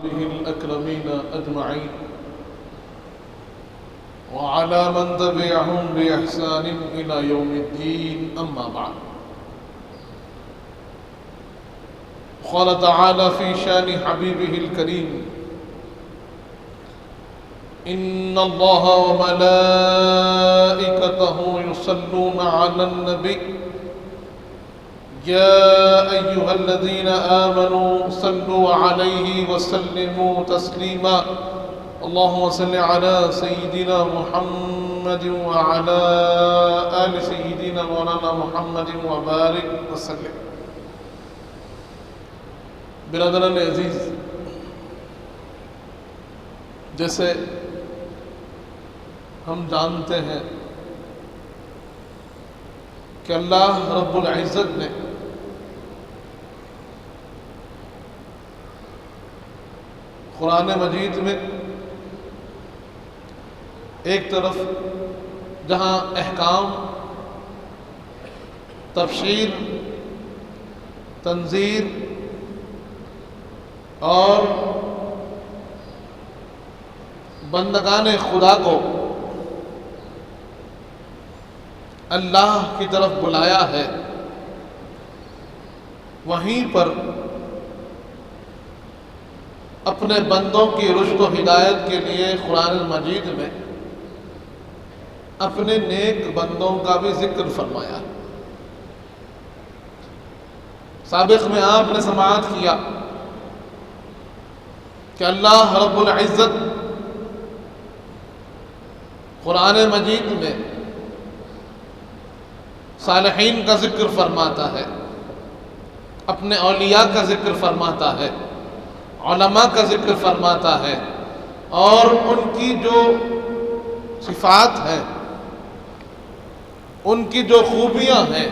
الأكرمين أجمعين وعلى من تبعهم بإحسان إلى يوم الدين أما بعد. قال تعالى في شان حبيبه الكريم: إن الله وملائكته يصلون على النبي يا أيها الذين آمنوا صلوا عليه وسلموا تسليما. اللهم صل على سيدنا محمد وعلى آل سيدنا مولانا محمد وبارك وسلم. برادران عزیز، جیسے ہم جانتے ہیں کہ اللہ رب العزت نے قرآن مجید میں ایک طرف جہاں احکام، تفسیر، تنذیر اور بندگان خدا کو اللہ کی طرف بلایا ہے، وہیں پر اپنے بندوں کی رشد و ہدایت کے لیے قرآن مجید میں اپنے نیک بندوں کا بھی ذکر فرمایا. سابق میں آپ نے سماعت کیا کہ اللہ رب العزت قرآن مجید میں صالحین کا ذکر فرماتا ہے، اپنے اولیاء کا ذکر فرماتا ہے، علماء کا ذکر فرماتا ہے، اور ان کی جو صفات ہیں، ان کی جو خوبیاں ہیں،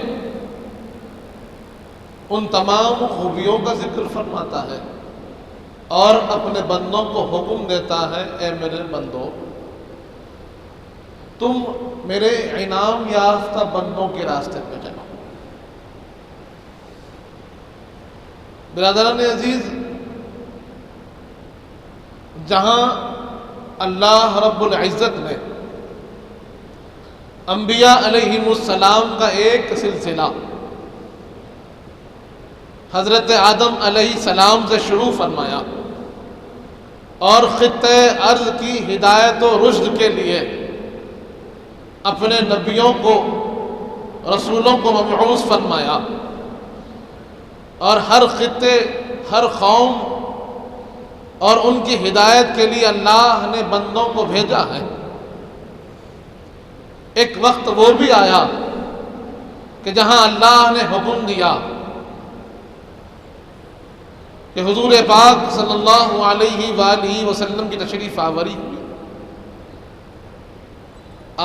ان تمام خوبیوں کا ذکر فرماتا ہے، اور اپنے بندوں کو حکم دیتا ہے: اے میرے بندو، تم میرے انعام یافتہ بندوں کے راستے پہ چلو. برادران عزیز، جہاں اللہ رب العزت نے انبیاء علیہم السلام کا ایک سلسلہ حضرت آدم علیہ السلام سے شروع فرمایا اور خطۂ ارض کی ہدایت و رشد کے لیے اپنے نبیوں کو، رسولوں کو مبعوث فرمایا، اور ہر خطے، ہر قوم اور ان کی ہدایت کے لیے اللہ نے بندوں کو بھیجا ہے. ایک وقت وہ بھی آیا کہ جہاں اللہ نے حکم دیا کہ حضور پاک صلی اللہ علیہ وآلہ وسلم کی تشریف آوری ہوئی.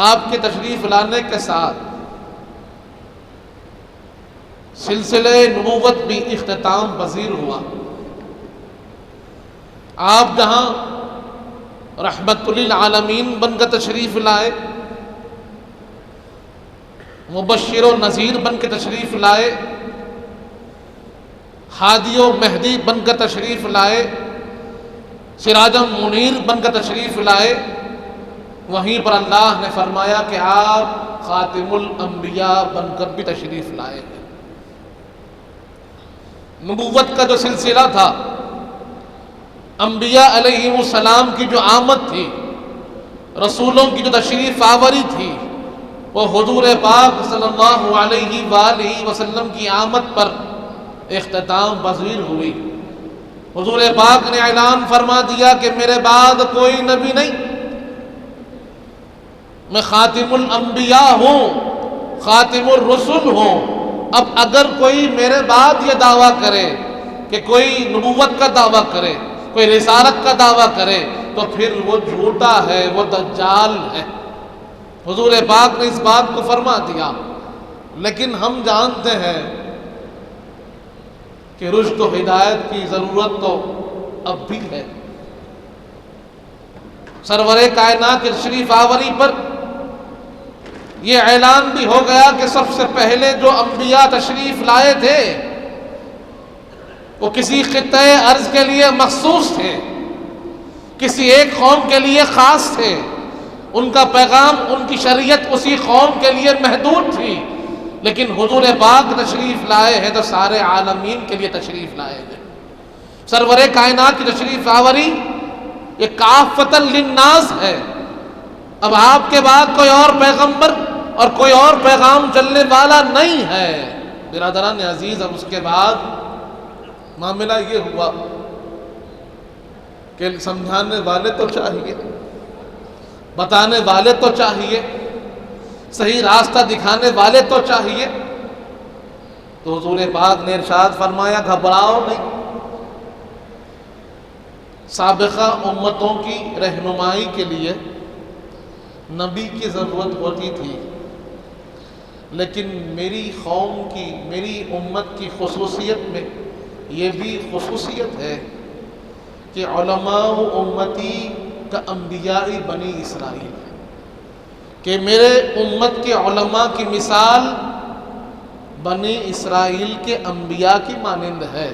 آپ کے تشریف لانے کے ساتھ سلسلہ نبوت بھی اختتام پذیر ہوا. آپ جہاں رحمت للعالمین بن کر تشریف لائے، مبشر و نذیر بن کے تشریف لائے، ہادی و مہدی بن کر تشریف لائے، سراج منیر بن کر تشریف لائے، وہیں پر اللہ نے فرمایا کہ آپ خاتم الانبیاء بن کر بھی تشریف لائے ہیں. نبوت کا جو سلسلہ تھا، انبیاء علیہم السلام کی جو آمد تھی، رسولوں کی جو تشریف آوری تھی، وہ حضور پاک صلی اللہ علیہ وآلہ وسلم کی آمد پر اختتام پذیر ہوئی. حضور پاک نے اعلان فرما دیا کہ میرے بعد کوئی نبی نہیں، میں خاتم الانبیاء ہوں، خاتم الرسل ہوں. اب اگر کوئی میرے بعد یہ دعویٰ کرے کہ کوئی نبوت کا دعویٰ کرے، کوئی رسالت کا دعویٰ کرے، تو پھر وہ جھوٹا ہے، وہ دجال ہے. حضور پاک نے اس بات کو فرما دیا. لیکن ہم جانتے ہیں کہ رشد و ہدایت کی ضرورت تو اب بھی ہے. سرور کائنات کی تشریف آوری پر یہ اعلان بھی ہو گیا کہ سب سے پہلے جو انبیاء تشریف لائے تھے وہ کسی خطۂ ارض کے لیے مخصوص تھے. کسی ایک قوم کے لیے خاص تھے، ان کا پیغام، ان کی شریعت اسی قوم کے لیے محدود تھی، لیکن حضور پاک تشریف لائے ہیں تو سارے عالمین کے لیے تشریف لائے ہیں۔ سرور کائنات کی تشریف آوری یہ کافۃ للناس ہے۔ اب آپ کے بعد کوئی اور پیغمبر اور کوئی اور پیغام چلنے والا نہیں ہے۔ برادران عزیز، اب اس کے بعد معاملہ یہ ہوا کہ سمجھانے والے تو چاہیے، بتانے والے تو چاہیے، صحیح راستہ دکھانے والے تو چاہیے۔ تو حضور پاک نے ارشاد فرمایا گھبراؤ نہیں۔ سابقہ امتوں کی رہنمائی کے لیے نبی کی ضرورت ہوتی تھی، لیکن میری قوم کی، میری امت کی خصوصیت میں یہ بھی خصوصیت ہے کہ علماء امتی کا انبیاء بنی اسرائیل، کہ میرے امت کے علماء کی مثال بنی اسرائیل کے انبیاء کی مانند ہے،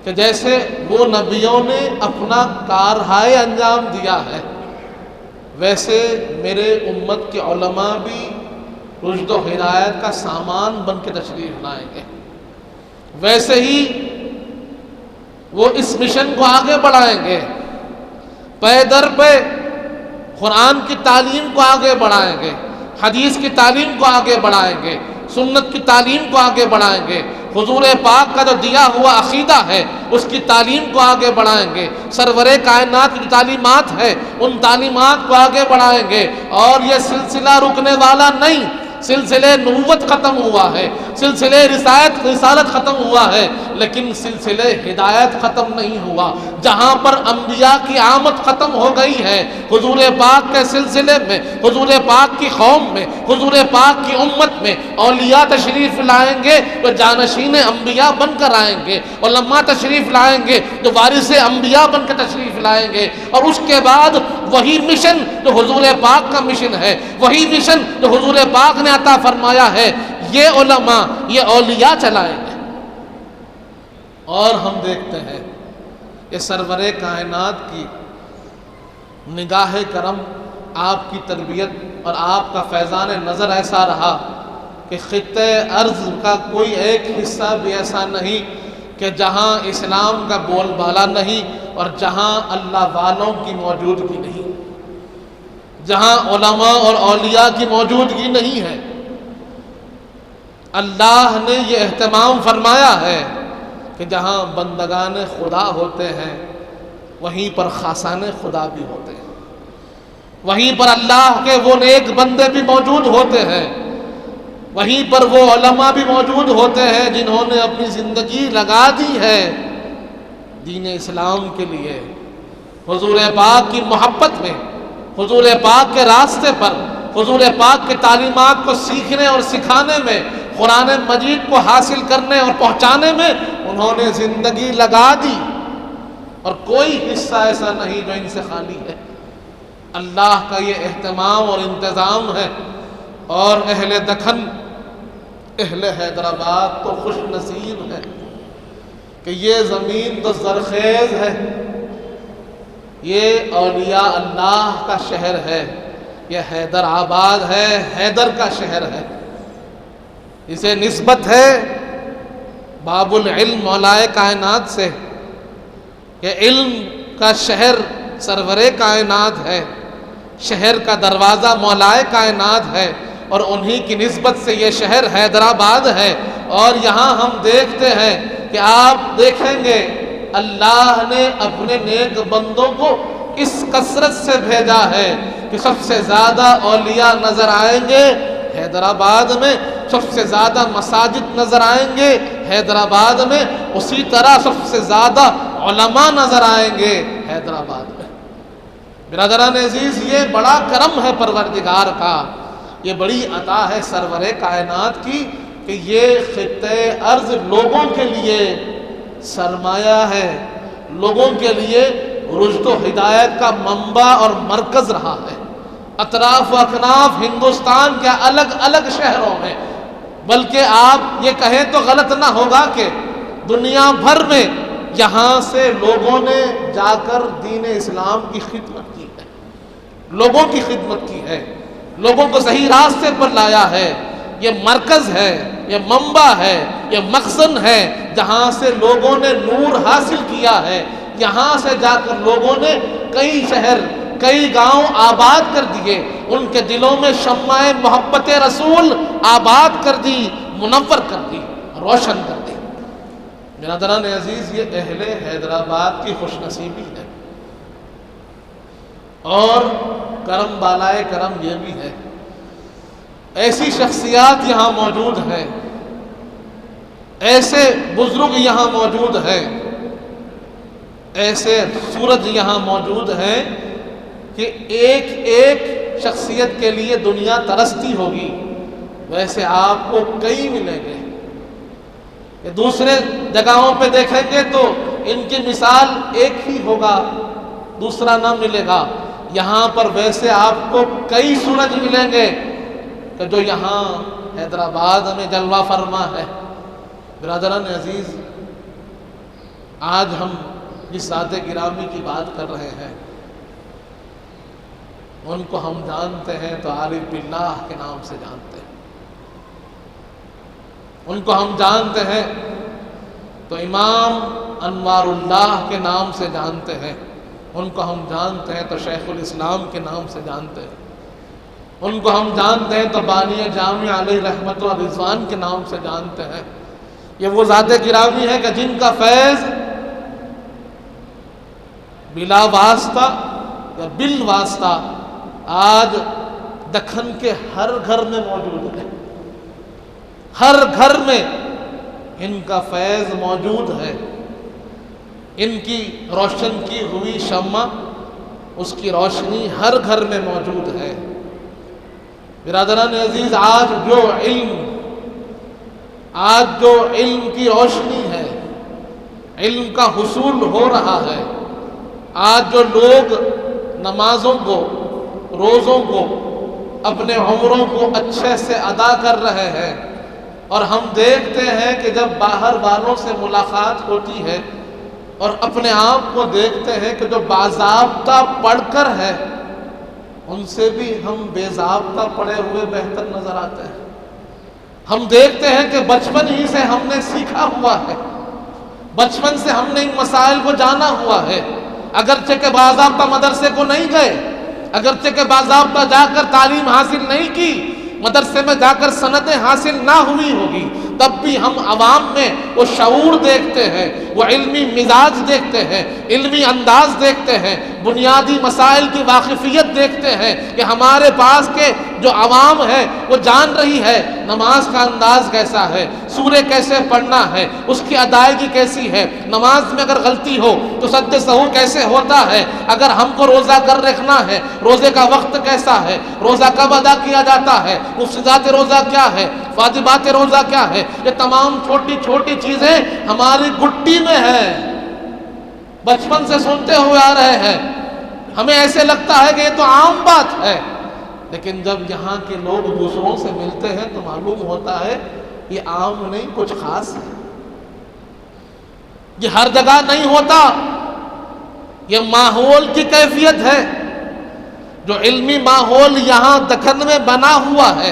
کہ جیسے وہ نبیوں نے اپنا کارہائے انجام دیا ہے، ویسے میرے امت کے علماء بھی رشد و ہدایت کا سامان بن کے تشریف لائیں گے۔ ویسے ہی وہ اس مشن کو آگے بڑھائیں گے، پے در پہ قرآن کی تعلیم کو آگے بڑھائیں گے، حدیث کی تعلیم کو آگے بڑھائیں گے، سنت کی تعلیم کو آگے بڑھائیں گے، حضور پاک کا جو دیا ہوا عقیدہ ہے اس کی تعلیم کو آگے بڑھائیں گے، سرور کائنات کی جو تعلیمات ہے ان تعلیمات کو آگے بڑھائیں گے۔ اور یہ سلسلہ رکنے والا نہیں، سلسلے نبوت ختم ہوا ہے، سلسلے رسالت ختم ہوا ہے، لیکن سلسلے ہدایت ختم نہیں ہوا۔ جہاں پر انبیاء کی آمد ختم ہو گئی ہے، حضور پاک کے سلسلے میں، حضور پاک کی قوم میں، حضور پاک کی امت میں اولیاء تشریف لائیں گے تو جانشین انبیاء بن کر آئیں گے، علماء تشریف لائیں گے جو وارث انبیاء بن کے تشریف لائیں گے، اور اس کے بعد وہی مشن جو حضور پاک کا مشن ہے، وہی مشن جو حضور پاک نے عطا فرمایا ہے، یہ علماء، یہ اولیاء چلائیں گے۔ اور ہم دیکھتے ہیں کہ سرور کائنات کی نگاہ کرم، آپ کی تربیت اور آپ کا فیضان نظر ایسا رہا کہ خطے ارض کا کوئی ایک حصہ بھی ایسا نہیں کہ جہاں اسلام کا بول بالا نہیں اور جہاں اللہ والوں کی موجودگی نہیں، جہاں علماء اور اولیاء کی موجودگی نہیں ہے۔ اللہ نے یہ اہتمام فرمایا ہے کہ جہاں بندگان خدا ہوتے ہیں وہیں پر خاصان خدا بھی ہوتے ہیں، وہیں پر اللہ کے وہ نیک بندے بھی موجود ہوتے ہیں، وہیں پر وہ علماء بھی موجود ہوتے ہیں جنہوں نے اپنی زندگی لگا دی ہے دین اسلام کے لیے، حضور پاک کی محبت میں، حضور پاک کے راستے پر، حضور پاک کے تعلیمات کو سیکھنے اور سکھانے میں، قرآن مجید کو حاصل کرنے اور پہنچانے میں انہوں نے زندگی لگا دی، اور کوئی حصہ ایسا نہیں جو ان سے خالی ہے۔ اللہ کا یہ اہتمام اور انتظام ہے، اور اہل دکن، اہل حیدرآباد تو خوش نصیب ہے کہ یہ زمین تو زرخیز ہے، یہ اولیاء اللہ کا شہر ہے، یہ حیدرآباد ہے، حیدر کا شہر ہے، اسے نسبت ہے باب العلم مولائے کائنات سے، یہ علم کا شہر سرور کائنات ہے، شہر کا دروازہ مولائے کائنات ہے، اور انہی کی نسبت سے یہ شہر حیدرآباد ہے۔ اور یہاں ہم دیکھتے ہیں کہ آپ دیکھیں گے اللہ نے اپنے نیک بندوں کو اس کثرت سے بھیجا ہے کہ سب سے زیادہ اولیاء نظر آئیں گے حیدرآباد میں، سب سے زیادہ مساجد نظر آئیں گے حیدرآباد میں، اسی طرح سب سے زیادہ علماء نظر آئیں گے حیدرآباد میں۔ برادران عزیز، یہ بڑا کرم ہے پروردگار کا، یہ بڑی عطا ہے سرور کائنات کی کہ یہ خطے ارض لوگوں کے لیے سرمایہ ہے، لوگوں کے لیے رشد و ہدایت کا منبع اور مرکز رہا ہے۔ اطراف و اکناف ہندوستان کے الگ الگ شہروں میں، بلکہ آپ یہ کہیں تو غلط نہ ہوگا کہ دنیا بھر میں یہاں سے لوگوں نے جا کر دین اسلام کی خدمت کی ہے، لوگوں کی خدمت کی ہے، لوگوں کو صحیح راستے پر لایا ہے۔ یہ مرکز ہے، یہ منبع ہے، یہ مخزن ہے جہاں سے لوگوں نے نور حاصل کیا ہے۔ یہاں سے جا کر لوگوں نے کئی شہر، کئی گاؤں آباد کر دیے، ان کے دلوں میں شمع محبت رسول آباد کر دی، منور کر دی، روشن کر دی۔ برادران عزیز، یہ اہل حیدرآباد کی خوش نصیبی ہے، اور کرم بالائے کرم یہ بھی ہے، ایسی شخصیات یہاں موجود ہیں، ایسے بزرگ یہاں موجود ہیں، ایسے سورج یہاں موجود ہیں کہ ایک ایک شخصیت کے لیے دنیا ترستی ہوگی، ویسے آپ کو کئی ملیں گے کہ دوسرے جگہوں پہ دیکھیں گے تو ان کی مثال ایک ہی ہوگا، دوسرا نہ ملے گا۔ یہاں پر ویسے آپ کو کئی سورج ملیں گے کہ جو یہاں حیدرآباد میں جلوہ فرما ہے۔ برادران عزیز، آج ہم جس ذات گرامی کی بات کر رہے ہیں ان کو ہم جانتے ہیں تو عارف باللہ کے نام سے جانتے ہیں، ان کو ہم جانتے ہیں تو امام انوار اللہ کے نام سے جانتے ہیں، ان کو ہم جانتے ہیں تو شیخ الاسلام کے نام سے جانتے ہیں، ان کو ہم جانتے ہیں تو بانی جامع علیہ رحمت و رضوان کے نام سے جانتے ہیں۔ یہ وہ ذات گرامی ہے کہ جن کا فیض بلا واسطہ یا بالواسطہ آج دکن کے ہر گھر میں موجود ہے، ہر گھر میں ان کا فیض موجود ہے، ان کی روشن کی ہوئی شمع، اس کی روشنی ہر گھر میں موجود ہے۔ برادران عزیز، آج جو علم کی روشنی ہے، علم کا حصول ہو رہا ہے، آج جو لوگ نمازوں کو، روزوں کو، اپنے عمروں کو اچھے سے ادا کر رہے ہیں، اور ہم دیکھتے ہیں کہ جب باہر والوں سے ملاقات ہوتی ہے اور اپنے آپ کو دیکھتے ہیں کہ جو باضابطہ پڑھ کر ہے ان سے بھی ہم بے ضابطہ پڑے ہوئے بہتر نظر آتے ہیں۔ ہم دیکھتے ہیں کہ بچپن ہی سے ہم نے سیکھا ہوا ہے، بچپن سے ہم نے ان مسائل کو جانا ہوا ہے، اگرچہ کہ باضابطہ مدرسے کو نہیں گئے، اگرچہ کہ باضابطہ جا کر تعلیم حاصل نہیں کی، مدرسے میں جا کر سندیں حاصل نہ ہوئی ہوگی، تب بھی ہم عوام میں وہ شعور دیکھتے ہیں، وہ علمی مزاج دیکھتے ہیں، علمی انداز دیکھتے ہیں، بنیادی مسائل کی واقفیت دیکھتے ہیں کہ ہمارے پاس کے جو عوام ہے وہ جان رہی ہے نماز کا انداز کیسا ہے، سورہ کیسے پڑھنا ہے، اس کی ادائیگی کیسی ہے، نماز میں اگر غلطی ہو تو سجد سہو کیسے ہوتا ہے، اگر ہم کو روزہ کر رکھنا ہے روزے کا وقت کیسا ہے، روزہ کب ادا کیا جاتا ہے، مفسدات روزہ کیا ہے، واجبات روزہ کیا ہے، یہ تمام چھوٹی چھوٹی چیزیں ہماری گٹی میں ہیں، بچپن سے سنتے ہوئے آ رہے ہیں، ہمیں ایسے لگتا ہے کہ یہ تو عام بات ہے، لیکن جب یہاں کے لوگ دوسروں سے ملتے ہیں تو معلوم ہوتا ہے یہ عام نہیں، کچھ خاص ہے، یہ ہر جگہ نہیں ہوتا، یہ ماحول کی کیفیت ہے، جو علمی ماحول یہاں دکن میں بنا ہوا ہے،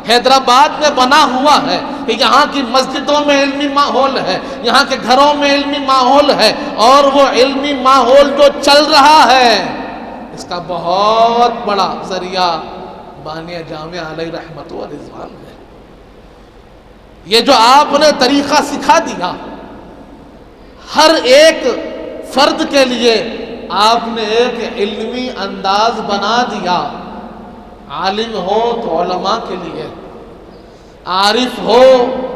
حیدرآباد میں بنا ہوا ہے، کہ یہاں کی مسجدوں میں علمی ماحول ہے، یہاں کے گھروں میں علمی ماحول ہے، اور وہ علمی ماحول جو چل رہا ہے اس کا بہت بڑا ذریعہ بانی جامع علیہ رحمت و رضوان ہے۔ یہ جو آپ نے طریقہ سکھا دیا ہر ایک فرد کے لیے، آپ نے ایک علمی انداز بنا دیا، عالم ہو تو علماء کے لیے، عارف ہو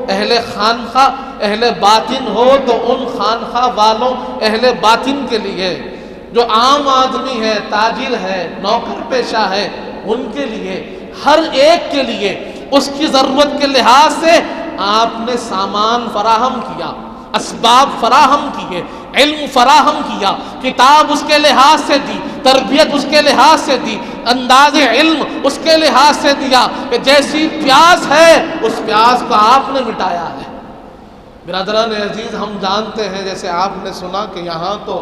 اہل خانخواہ، اہل باطن ہو تو ان خانخواہ والوں اہل باطن کے لیے، جو عام آدمی ہے، تاجر ہے، نوکر پیشہ ہے، ان کے لیے، ہر ایک کے لیے اس کی ضرورت کے لحاظ سے آپ نے سامان فراہم کیا، اسباب فراہم کیے، علم فراہم کیا، کتاب اس کے لحاظ سے دی، تربیت اس کے لحاظ سے دی، انداز علم اس کے لحاظ سے دیا کہ جیسی پیاس ہے اس پیاس کو آپ نے مٹایا ہے۔ برادران عزیز، ہم جانتے ہیں جیسے آپ نے سنا کہ یہاں تو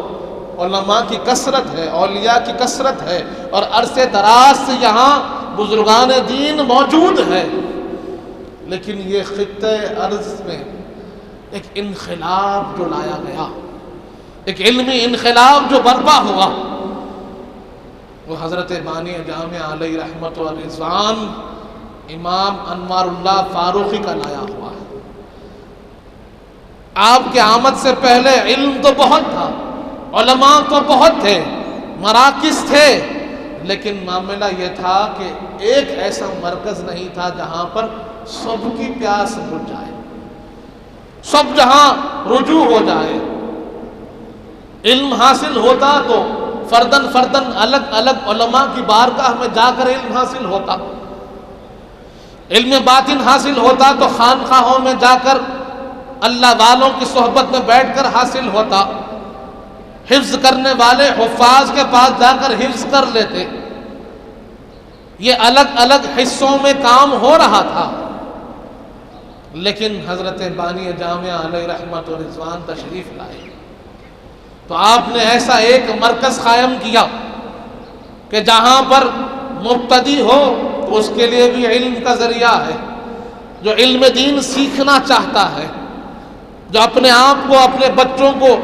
علماء کی کثرت ہے، اولیاء کی کثرت ہے، اور عرصے دراز سے یہاں بزرگان دین موجود ہے، لیکن یہ خطے ارض میں ایک انقلاب جو لایا گیا، ایک علمی انقلاب جو برپا ہوا، وہ حضرت بانی جامعہ علیہ رحمت و رضوان امام انوار اللہ فاروقی کا لایا ہوا ہے۔ آپ کے آمد سے پہلے علم تو بہت تھا، علماء تو بہت تھے، مراکز تھے، لیکن معاملہ یہ تھا کہ ایک ایسا مرکز نہیں تھا جہاں پر سب کی پیاس بجھ جائے، سب جہاں رجوع ہو جائے۔ علم حاصل ہوتا تو فردن فردن الگ الگ علماء کی بارگاہ میں جا کر علم حاصل ہوتا، علم باطن حاصل ہوتا تو خانقاہوں میں جا کر اللہ والوں کی صحبت میں بیٹھ کر حاصل ہوتا، حفظ کرنے والے حفاظ کے پاس جا کر حفظ کر لیتے۔ یہ الگ الگ حصوں میں کام ہو رہا تھا، لیکن حضرت بانی جامعہ علیہ رحمت و رضوان تشریف لائے تو آپ نے ایسا ایک مرکز قائم کیا کہ جہاں پر مبتدی ہو تو اس کے لیے بھی علم کا ذریعہ ہے، جو علم دین سیکھنا چاہتا ہے، جو اپنے آپ کو اپنے بچوں کو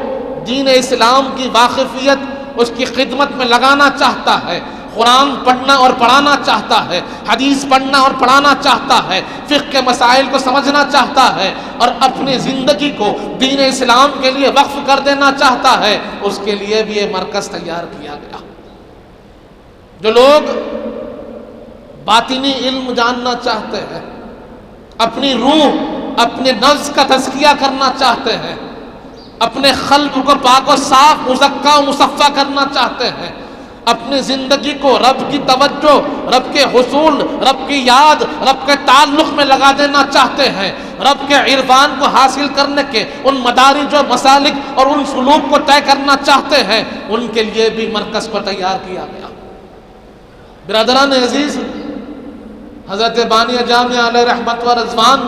دین اسلام کی واقفیت اس کی خدمت میں لگانا چاہتا ہے، قرآن پڑھنا اور پڑھانا چاہتا ہے، حدیث پڑھنا اور پڑھانا چاہتا ہے، فقہ کے مسائل کو سمجھنا چاہتا ہے اور اپنی زندگی کو دین اسلام کے لیے وقف کر دینا چاہتا ہے، اس کے لیے بھی یہ مرکز تیار کیا گیا۔ جو لوگ باطنی علم جاننا چاہتے ہیں، اپنی روح اپنے نفس کا تزکیہ کرنا چاہتے ہیں، اپنے قلب کو پاک و صاف مزکا و مصفا کرنا چاہتے ہیں، اپنی زندگی کو رب کی توجہ، رب کے حصول، رب کی یاد، رب کے تعلق میں لگا دینا چاہتے ہیں، رب کے عرفان کو حاصل کرنے کے ان مدارج و مسالک اور ان سلوک کو طے کرنا چاہتے ہیں، ان کے لیے بھی مرکز کو تیار کیا گیا۔ برادران عزیز، حضرت بانی جامعہ علیہ رحمت و رضوان،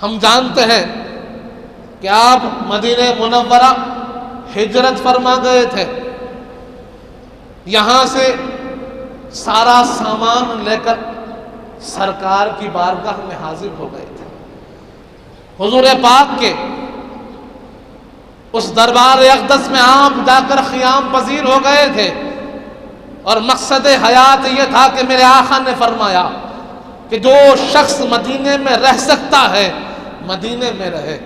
ہم جانتے ہیں کہ آپ مدینہ منورہ ہجرت فرما گئے تھے، یہاں سے سارا سامان لے کر سرکار کی بارگاہ میں حاضر ہو گئے تھے۔ حضور پاک کے اس دربار اقدس میں آپ جا کر قیام پذیر ہو گئے تھے، اور مقصد حیات یہ تھا کہ میرے آقا نے فرمایا کہ جو شخص مدینے میں رہ سکتا ہے مدینے میں رہے،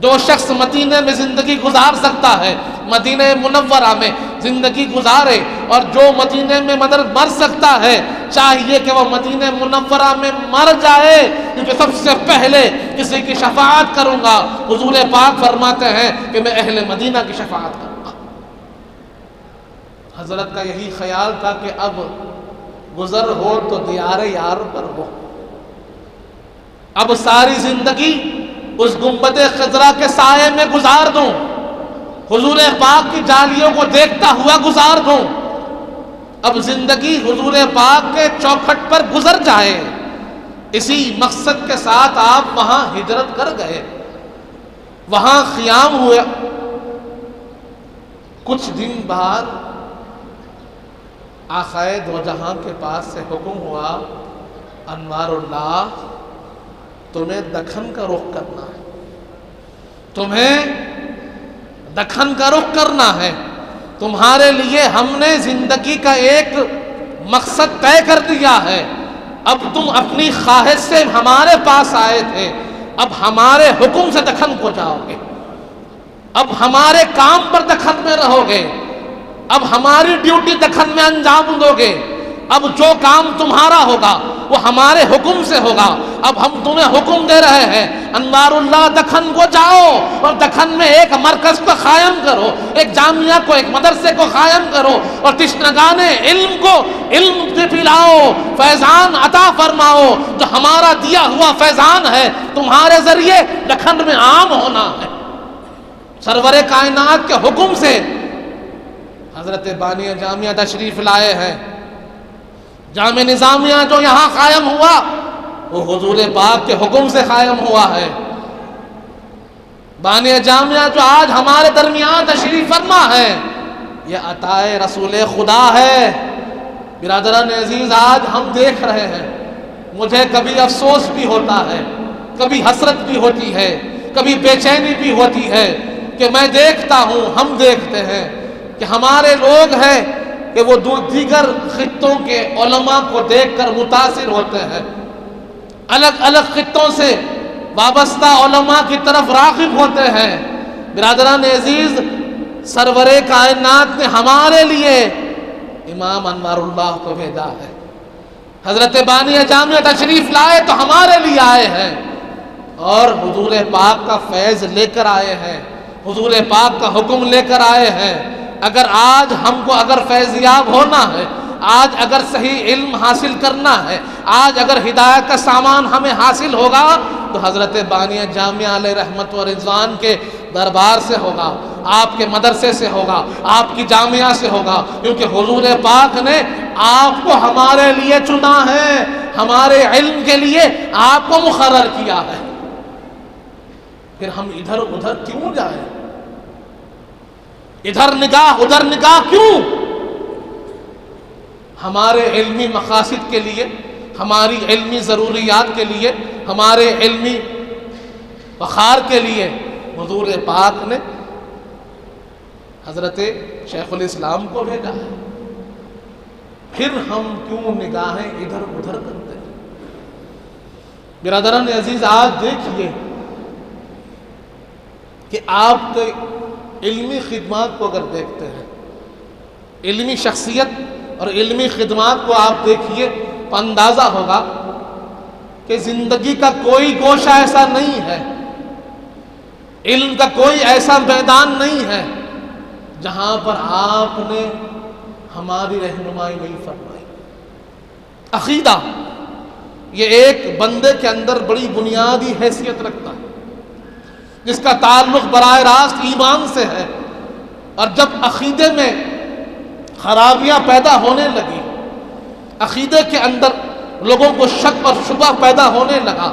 جو شخص مدینے میں زندگی گزار سکتا ہے مدینہ منورہ میں زندگی گزارے، اور جو مدینے میں مر سکتا ہے چاہیے کہ وہ مدینہ منورہ میں مر جائے، کیونکہ سب سے پہلے کسی کی شفاعت کروں گا۔ حضور پاک فرماتے ہیں کہ میں اہل مدینہ کی شفاعت کروں گا۔ حضرت کا یہی خیال تھا کہ اب گزر ہو تو دیار یار پر ہو، اب ساری زندگی اس گنبد خضرا کے سائے میں گزار دوں، حضور پاک کی جالیوں کو دیکھتا ہوا گزار دوں، اب زندگی حضور پاک کے چوکھٹ پر گزر جائے۔ اسی مقصد کے ساتھ آپ وہاں ہجرت کر گئے، وہاں قیام ہوا۔ کچھ دن بعد آقائے دو جہاں کے پاس سے حکم ہوا، انوار اللہ تمہیں دکن کا رخ کرنا ہے، تمہیں دکن کا رخ کرنا ہے، تمہارے لیے ہم نے زندگی کا ایک مقصد طے کر دیا ہے، اب تم اپنی خواہش سے ہمارے پاس آئے تھے، اب ہمارے حکم سے دکن کو جاؤ گے، اب ہمارے کام پر دکن میں رہو گے، اب ہماری ڈیوٹی دکن میں انجام دو گے، اب جو کام تمہارا ہوگا وہ ہمارے حکم سے ہوگا۔ اب ہم تمہیں حکم دے رہے ہیں انوار اللہ دکن کو جاؤ اور دکن میں ایک مرکز کو قائم کرو، ایک جامعہ کو، ایک مدرسے کو قائم کرو، اور تشنگان علم کو علم سے پلاؤ، فیضان عطا فرماؤ، جو ہمارا دیا ہوا فیضان ہے تمہارے ذریعے دکن میں عام ہونا ہے۔ سرور کائنات کے حکم سے حضرت بانی جامعہ تشریف لائے ہیں۔ جامع نظامیہ جو یہاں قائم ہوا وہ حضور پاک کے حکم سے قائم ہوا ہے۔ بانی جامعہ جو آج ہمارے درمیان تشریف فرما ہے، یہ عطائے رسول خدا ہے۔ برادران عزیز، آج ہم دیکھ رہے ہیں، مجھے کبھی افسوس بھی ہوتا ہے، کبھی حسرت بھی ہوتی ہے، کبھی بے چینی بھی ہوتی ہے کہ میں دیکھتا ہوں، ہم دیکھتے ہیں کہ ہمارے لوگ ہیں کہ وہ دیگر خطوں کے علماء کو دیکھ کر متاثر ہوتے ہیں، الگ الگ خطوں سے وابستہ علماء کی طرف راغب ہوتے ہیں۔ برادران عزیز، سرور کائنات نے ہمارے لیے امام انوار اللہ کو بھیجا ہے۔ حضرت بانی جامعہ تشریف لائے تو ہمارے لیے آئے ہیں، اور حضور پاک کا فیض لے کر آئے ہیں، حضور پاک کا حکم لے کر آئے ہیں۔ اگر آج ہم کو اگر فیضیاب ہونا ہے، آج اگر صحیح علم حاصل کرنا ہے، آج اگر ہدایت کا سامان ہمیں حاصل ہوگا تو حضرت بانی جامعہ علیہ رحمت و رضوان کے دربار سے ہوگا، آپ کے مدرسے سے ہوگا، آپ کی جامعہ سے ہوگا، کیونکہ حضور پاک نے آپ کو ہمارے لیے چنا ہے، ہمارے علم کے لیے آپ کو مقرر کیا ہے۔ پھر ہم ادھر ادھر کیوں جائیں؟ ادھر نگاہ ادھر نگاہ کیوں؟ ہمارے علمی مقاصد کے لیے، ہماری علمی ضروریات کے لیے، ہمارے علمی وقار کے لیے حضور پاک نے حضرت شیخ الاسلام کو بھیجا ہے۔ پھر ہم کیوں نگاہیں ادھر ادھر کرتے ہیں؟ برادران عزیز، آج دیکھیے کہ آپ کے علمی خدمات کو اگر دیکھتے ہیں، علمی شخصیت اور علمی خدمات کو آپ دیکھیے تو اندازہ ہوگا کہ زندگی کا کوئی گوشہ ایسا نہیں ہے، علم کا کوئی ایسا میدان نہیں ہے جہاں پر آپ نے ہماری رہنمائی نہیں فرمائی۔ عقیدہ یہ ایک بندے کے اندر بڑی بنیادی حیثیت رکھتا ہے، جس کا تعلق براہ راست ایمان سے ہے، اور جب عقیدے میں خرابیاں پیدا ہونے لگی، عقیدے کے اندر لوگوں کو شک اور شبہ پیدا ہونے لگا،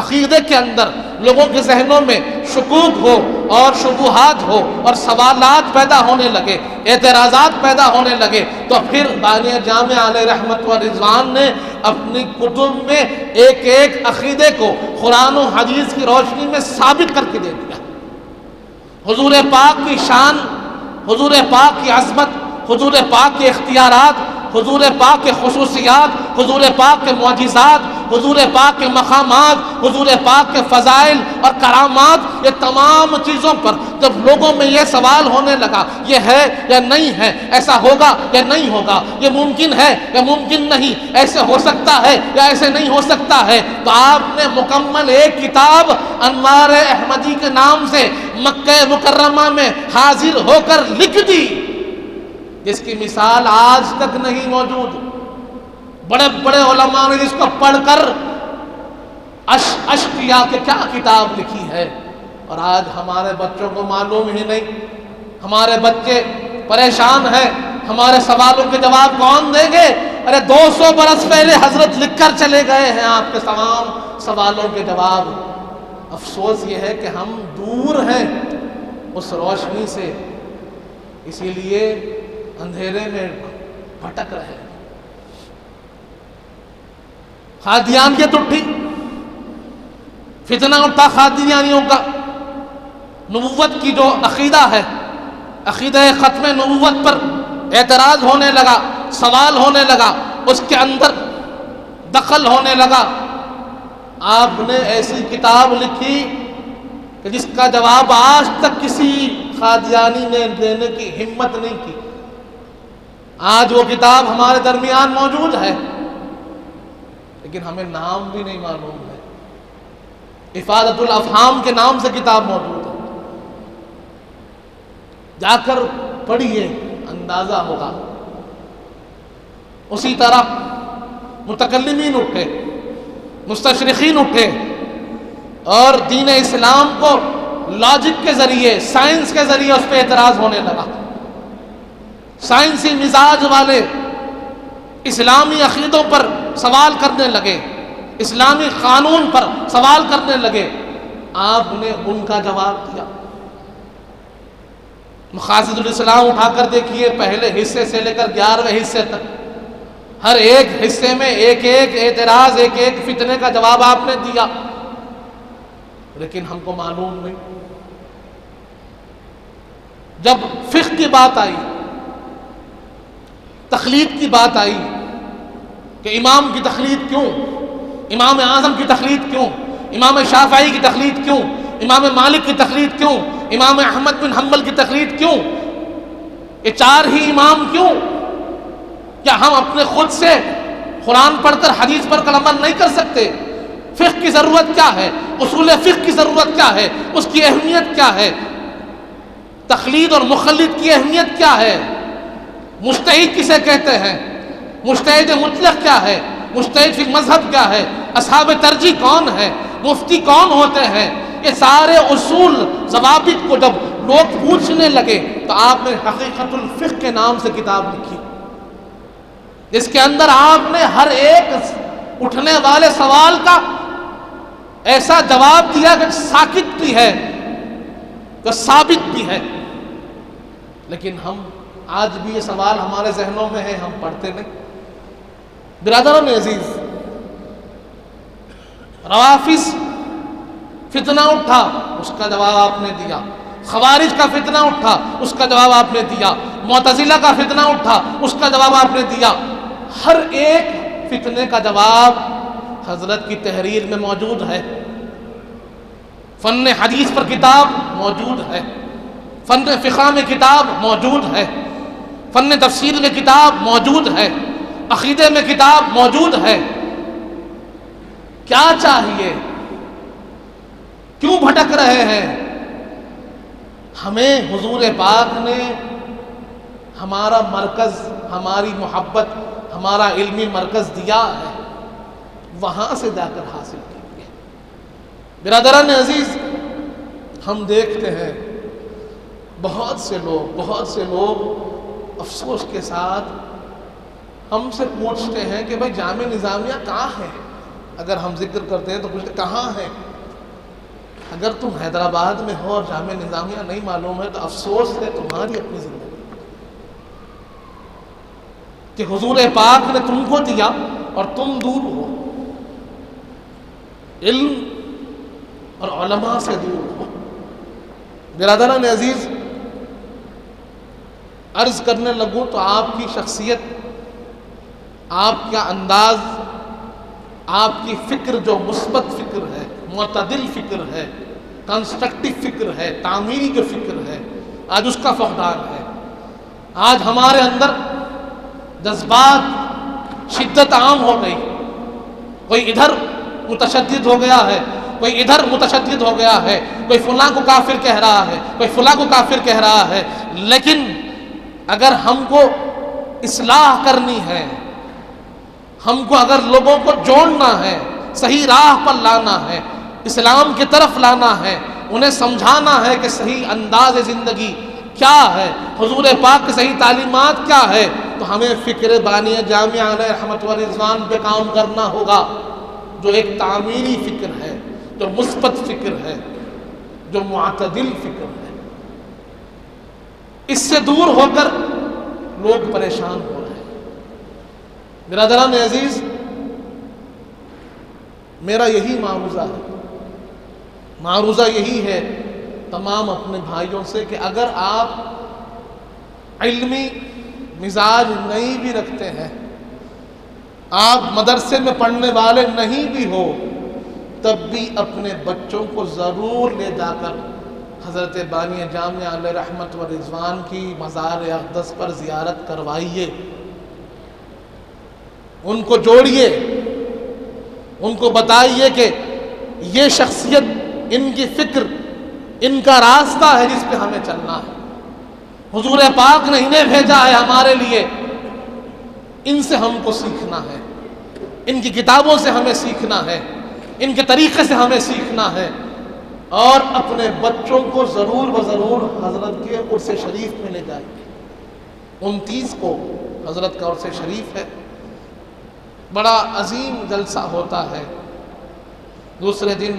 عقیدے کے اندر لوگوں کے ذہنوں میں شکوک ہو اور شبہات ہو اور سوالات پیدا ہونے لگے، اعتراضات پیدا ہونے لگے، تو پھر بانی جامعہ علیہ رحمت و رضوان نے اپنی کتب میں ایک ایک عقیدے کو قرآن و حدیث کی روشنی میں ثابت کر کے دے دیا۔ حضور پاک کی شان، حضور پاک کی عظمت، حضور پاک کے اختیارات، حضور پاک کے خصوصیات، حضور پاک کے معجزات، حضور پاک کے مقامات، حضور پاک کے فضائل اور کرامات، یہ تمام چیزوں پر جب لوگوں میں یہ سوال ہونے لگا، یہ ہے یا نہیں ہے، ایسا ہوگا یا نہیں ہوگا، یہ ممکن ہے یا ممکن نہیں، ایسے ہو سکتا ہے یا ایسے نہیں ہو سکتا ہے، تو آپ نے مکمل ایک کتاب انوار احمدی کے نام سے مکہ مکرمہ میں حاضر ہو کر لکھ دی، جس کی مثال آج تک نہیں موجود۔ بڑے بڑے علماء نے جس کو پڑھ کر اشک کیا کہ کیا کتاب لکھی ہے، اور آج ہمارے بچوں کو معلوم ہی نہیں، ہمارے بچے پریشان ہیں، ہمارے سوالوں کے جواب کون دیں گے؟ ارے 200 برس پہلے حضرت لکھ کر چلے گئے ہیں آپ کے تمام سوالوں کے جواب۔ افسوس یہ ہے کہ ہم دور ہیں اس روشنی سے، اسی لیے اندھیرے میں بھٹک رہے ہیں۔ قادیانیت اٹھی، فتنہ اٹھا قادیانیوں کا، نبوت کی جو عقیدہ ہے، عقیدہ ختم نبوت پر اعتراض ہونے لگا، سوال ہونے لگا، اس کے اندر دخل ہونے لگا۔ آپ نے ایسی کتاب لکھی کہ جس کا جواب آج تک کسی قادیانی نے دینے کی ہمت نہیں کی۔ آج وہ کتاب ہمارے درمیان موجود ہے، لیکن ہمیں نام بھی نہیں معلوم ہے۔ افادۃ الافہام کے نام سے کتاب موجود ہے، جا کر پڑھیے، اندازہ ہوگا۔ اسی طرح متکلمین اٹھے، مستشرقین اٹھے، اور دین اسلام کو لاجک کے ذریعے، سائنس کے ذریعے اس پہ اعتراض ہونے لگا۔ سائنسی مزاج والے اسلامی عقیدوں پر سوال کرنے لگے، اسلامی قانون پر سوال کرنے لگے، آپ نے ان کا جواب دیا۔ مقاصد الاسلام اٹھا کر دیکھیے، پہلے حصے سے لے کر 11ویں حصے تک ہر ایک حصے میں ایک ایک اعتراض، ایک ایک فتنے کا جواب آپ نے دیا، لیکن ہم کو معلوم نہیں۔ جب فقہ کی بات آئی، تقلید کی بات آئی کہ امام کی تقلید کیوں، امام اعظم کی تقلید کیوں، امام شافعی کی تقلید کیوں، امام مالک کی تقلید کیوں، امام احمد بن حنبل کی تقلید کیوں، یہ 4 ہی امام کیوں؟ کیا ہم اپنے خود سے قرآن پڑھ کر حدیث پر عمل نہیں کر سکتے؟ فقہ کی ضرورت کیا ہے؟ اصول فقہ کی ضرورت کیا ہے؟ اس کی اہمیت کیا ہے؟ تقلید اور مقلد کی اہمیت کیا ہے؟ مجتہد کسے کہتے ہیں؟ مجتہد مطلق کیا ہے؟ مجتہد فی مذہب کیا ہے؟ اصحاب ترجیح کون ہے؟ مفتی کون ہوتے ہیں؟ یہ سارے اصول ضوابط کو جب لوگ پوچھنے لگے تو آپ نے حقیقت الفقہ کے نام سے کتاب لکھی، جس کے اندر آپ نے ہر ایک اٹھنے والے سوال کا ایسا جواب دیا کہ ساکت بھی ہے، کہ ثابت بھی ہے۔ لیکن ہم آج بھی یہ سوال ہمارے ذہنوں میں ہے، ہم پڑھتے نہیں۔ برادران عزیز، روافض فتنہ اٹھا، اس کا جواب آپ نے دیا۔ خوارج کا فتنہ اٹھا، اس کا جواب آپ نے دیا۔ معتزلہ کا فتنہ اٹھا، اس کا جواب آپ نے دیا۔ ہر ایک فتنے کا جواب حضرت کی تحریر میں موجود ہے۔ فن حدیث پر کتاب موجود ہے، فن فقہ میں کتاب موجود ہے، فن تفسیر میں کتاب موجود ہے، عقیدے میں کتاب موجود ہے۔ کیا چاہیے؟ کیوں بھٹک رہے ہیں؟ ہمیں حضور پاک نے ہمارا مرکز، ہماری محبت، ہمارا علمی مرکز دیا ہے، وہاں سے جا کر حاصل کیجیے۔ برادران عزیز، ہم دیکھتے ہیں بہت سے لوگ افسوس کے ساتھ ہم سے پوچھتے ہیں کہ بھائی جامع نظامیہ کہاں ہے؟ اگر ہم ذکر کرتے ہیں تو پوچھتے کہاں ہے؟ اگر تم حیدرآباد میں ہو اور جامع نظامیہ نہیں معلوم ہے تو افسوس ہے تمہاری اپنی زندگی کہ حضور پاک نے تم کو دیا اور تم دور ہو، علم اور علماء سے دور ہو۔ برادران عزیز، عرض کرنے لگوں تو آپ کی شخصیت، آپ کا انداز، آپ کی فکر جو مثبت فکر ہے، معتدل فکر ہے، کنسٹرکٹیو فکر ہے، تعمیری جو فکر ہے، آج اس کا فقدان ہے۔ آج ہمارے اندر جذبات، شدت عام ہو گئی، کوئی ادھر متشدد ہو گیا ہے، کوئی ادھر متشدد ہو گیا ہے، کوئی فلاں کو کافر کہہ رہا ہے، کوئی فلاں کو کافر کہہ رہا ہے۔ لیکن اگر ہم کو اصلاح کرنی ہے، ہم کو اگر لوگوں کو جوڑنا ہے، صحیح راہ پر لانا ہے، اسلام کی طرف لانا ہے، انہیں سمجھانا ہے کہ صحیح انداز زندگی کیا ہے، حضور پاک کی صحیح تعلیمات کیا ہے، تو ہمیں فکر بانی جامعہ علیہ رحمت و رضوان پہ کام کرنا ہوگا، جو ایک تعمیری فکر ہے، جو مثبت فکر ہے، جو معتدل فکر ہے۔ اس سے دور ہو کر لوگ پریشان ہو رہے ہیں۔ برادران عزیز، میرا یہی معروضہ ہے، معروضہ یہی ہے تمام اپنے بھائیوں سے کہ اگر آپ علمی مزاج نہیں بھی رکھتے ہیں، آپ مدرسے میں پڑھنے والے نہیں بھی ہو، تب بھی اپنے بچوں کو ضرور لے جا کر حضرت بانی جامعہ علیہ رحمت و رضوان کی مزار اقدس پر زیارت کروائیے، ان کو جوڑیے، ان کو بتائیے کہ یہ شخصیت، ان کی فکر، ان کا راستہ ہے جس پہ ہمیں چلنا ہے۔ حضور پاک نے انہیں بھیجا ہے ہمارے لیے، ان سے ہم کو سیکھنا ہے، ان کی کتابوں سے ہمیں سیکھنا ہے، ان کے طریقے سے ہمیں سیکھنا ہے، اور اپنے بچوں کو ضرور و ضرور حضرت کے عرس شریف میں لے جائیں۔ 29 کو حضرت کا عرس شریف ہے، بڑا عظیم جلسہ ہوتا ہے۔ دوسرے دن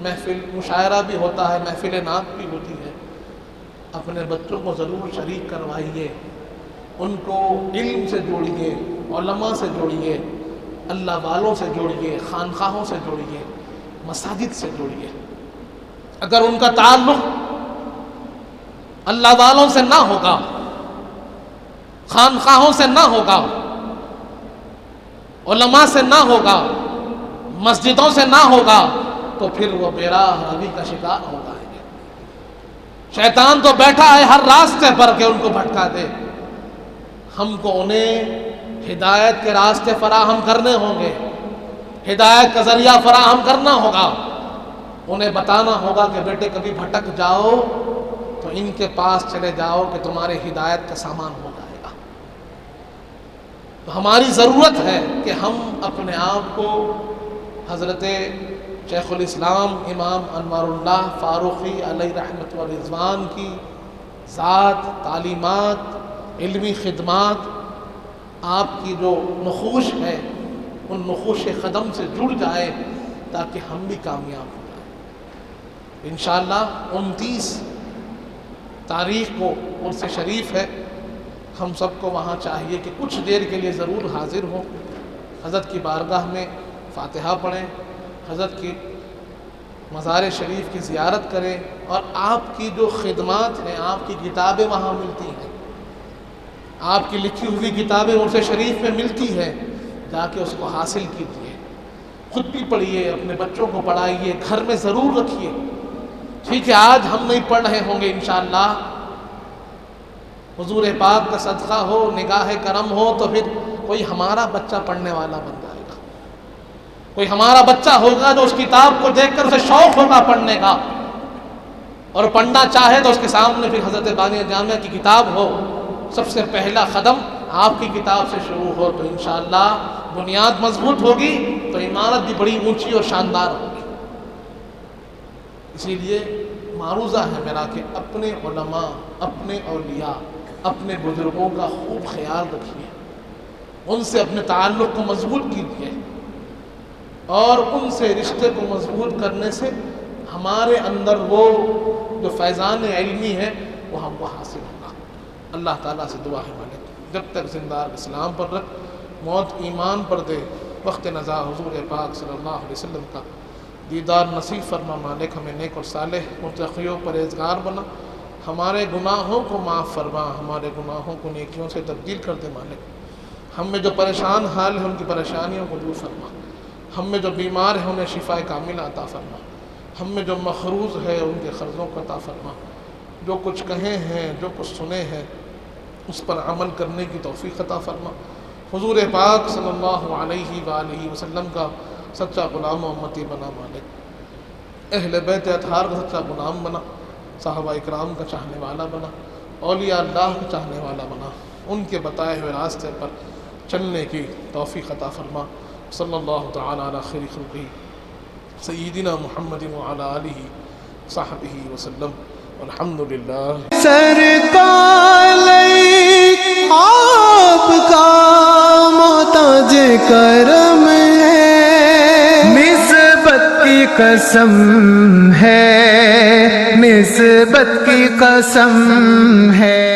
محفل مشاعرہ بھی ہوتا ہے، محفل نعت بھی ہوتی ہے، اپنے بچوں کو ضرور شریک کروائیے، ان کو علم سے جوڑیے، علماء سے جوڑیے، اللہ والوں سے جوڑیے، خانقاہوں سے جوڑیے، مساجد سے جوڑیے۔ اگر ان کا تعلق اللہ والوں سے نہ ہوگا، خانقاہوں سے نہ ہوگا، علماء سے نہ ہوگا، مسجدوں سے نہ ہوگا، تو پھر وہ بے راہ روی کا شکار ہو جائیں گے۔ شیطان تو بیٹھا ہے ہر راستے پر کہ ان کو بھٹکا دے۔ ہم کو انہیں ہدایت کے راستے فراہم کرنے ہوں گے، ہدایت کا ذریعہ فراہم کرنا ہوگا، انہیں بتانا ہوگا کہ بیٹے کبھی بھٹک جاؤ تو ان کے پاس چلے جاؤ کہ تمہارے ہدایت کا سامان ہو جائے گا۔ تو ہماری ضرورت ہے کہ ہم اپنے آپ کو حضرت شیخ الاسلام امام انوار اللہ فاروقی علیہ رحمت و رضوان کی ذات، تعلیمات، علمی خدمات، آپ کی جو نقوش ہے ان نقوش قدم سے جڑ جائے تاکہ ہم بھی کامیاب ہو جائیں۔ انشاءاللہ 29 تاریخ کو عرس شریف ہے، ہم سب کو وہاں چاہیے کہ کچھ دیر کے لیے ضرور حاضر ہوں، حضرت کی بارگاہ میں فاتحہ پڑھیں، حضرت کی مزار شریف کی زیارت کریں، اور آپ کی جو خدمات ہیں، آپ کی کتابیں وہاں ملتی ہیں، آپ کی لکھی ہوئی کتابیں عرس شریف میں ملتی ہیں، جا کے اس کو حاصل کیجیے، خود بھی پڑھیے، اپنے بچوں کو پڑھائیے، گھر میں ضرور رکھیے۔ ٹھیک ہے آج ہم نہیں پڑھ رہے ہوں گے، انشاءاللہ حضور پاک کا صدقہ ہو، نگاہ کرم ہو، تو پھر کوئی ہمارا بچہ پڑھنے والا بن جائے گا، کوئی ہمارا بچہ ہوگا جو اس کتاب کو دیکھ کر اسے شوق ہوگا پڑھنے کا، اور پڑھنا چاہے تو اس کے سامنے پھر حضرت بانی جامعہ کی کتاب ہو، سب سے پہلا قدم آپ کی کتاب سے شروع ہو، تو انشاءاللہ بنیاد مضبوط ہوگی تو عمارت بھی بڑی اونچی اور شاندار ہوگی۔ اسی لیے معروضہ ہے میرا کہ اپنے علماء، اپنے اولیاء، اپنے بزرگوں کا خوب خیال رکھیے، ان سے اپنے تعلق کو مضبوط کیجیے، اور ان سے رشتے کو مضبوط کرنے سے ہمارے اندر وہ جو فیضان علمی ہے وہ ہم کو حاصل ہوگا۔ اللہ تعالیٰ سے دعا ہے مالک جب تک زندہ اسلام پر رکھ، موت ایمان پر دے، وقت نزا حضور پاک صلی اللہ علیہ وسلم کا دیدار نصیب فرما مالک، ہمیں نیک اور صالح متقی و پرہیزگار بنا، ہمارے گناہوں کو معاف فرما، ہمارے گناہوں کو نیکیوں سے تبدیل کر دے مالک، ہم میں جو پریشان حال ہے ان کی پریشانیوں کو دور فرما، ہم میں جو بیمار ہیں انہیں شفاء کاملہ عطا فرما، ہم میں جو مخروض ہے ان کے قرضوں کو عطا فرما، جو کچھ کہیں ہیں، جو کچھ سنے ہیں اس پر عمل کرنے کی توفیق عطا فرما، حضور پاک صلی اللہ علیہ وآلہ وسلم کا سچا غلام و امتی بنا مالک، اہل بیت اطہار کا سچا غلام بنا، صحابہ اکرام کا چاہنے والا بنا، اولیاء اللہ کا چاہنے والا بنا، ان کے بتائے ہوئے راستے پر چلنے کی توفیق عطا فرما۔ صلی اللہ تعالی علی خیر خلقہ سیدنا محمد وعلی آلہ صحبہ وسلم، والحمدللہ۔ سرکار آپ کا محتاج کرم ہے، نسبت کی قسم ہے، نسبت کی قسم ہے۔